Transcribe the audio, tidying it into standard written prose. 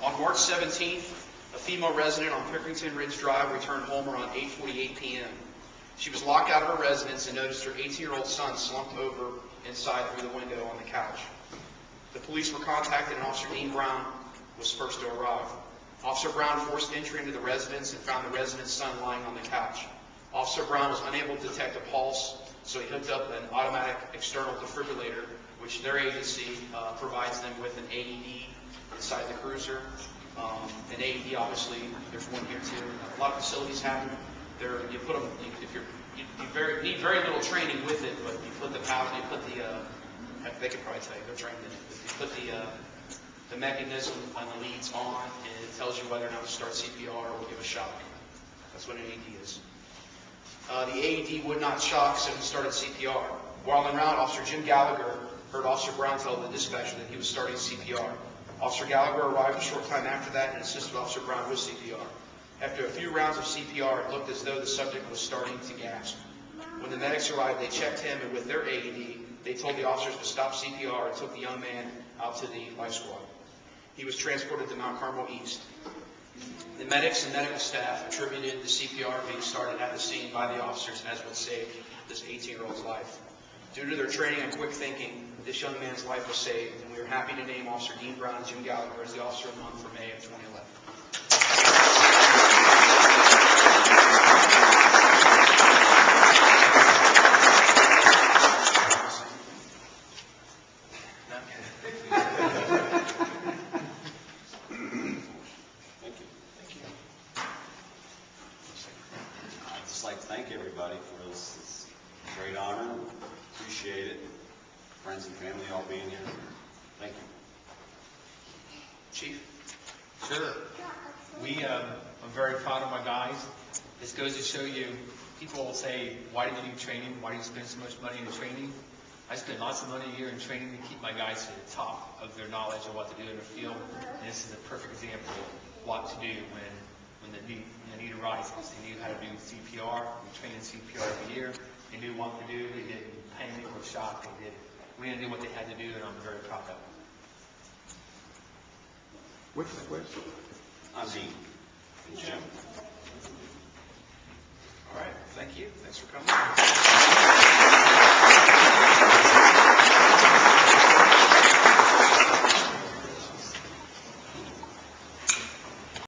On March 17th, a female resident on Pickerington Ridge Drive returned home around 8:48 p.m. She was locked out of her residence and noticed her 18-year-old son slumped over inside through the window on the couch. The police were contacted and Officer Dean Brown was first to arrive. Officer Brown forced entry into the residence and found the resident's son lying on the couch. Officer Brown was unable to detect a pulse, so he hooked up an automatic external defibrillator, which their agency provides them with an AED inside the cruiser. An AED, obviously, there's one here too. A lot of facilities have them. You put them, you need very little training with it, but you put the power, they could probably tell you, they're trained in it. But you put the mechanism on the leads on, and it tells you whether or not to start CPR or give a shock. That's what an AED is. The AED would not shock, so he started CPR. While en route, Officer Jim Gallagher heard Officer Brown tell the dispatcher that he was starting CPR. Officer Gallagher arrived a short time after that and assisted Officer Brown with CPR. After a few rounds of CPR, it looked as though the subject was starting to gasp. When the medics arrived, they checked him, and with their AED, they told the officers to stop CPR and took the young man out to the life squad. He was transported to Mount Carmel East. The medics and medical staff attributed the CPR being started at the scene by the officers as what saved this 18-year-old's life. Due to their training and quick thinking, this young man's life was saved, and we are happy to name Officer Dean Brown and Jim Gallagher as the Officer of the Month for May of 2011. I'd just like to thank everybody for this great honor. Appreciate it. Friends and family all being here. Thank you. Chief? Sure. I'm very proud of my guys. This goes to show you, people will say, why do you do training? Why do you spend so much money in training? I spend lots of money a year in training to keep my guys to the top of their knowledge of what to do in the field. And this is a perfect example of what to do when the need arises. They knew how to do CPR. We train in CPR every year. They knew what to do. They didn't panic or shock. They did it. We knew what they had to do, and I'm very proud of them. What's the question? I'm Dean. And Jim. All right. Thank you. Thanks for coming.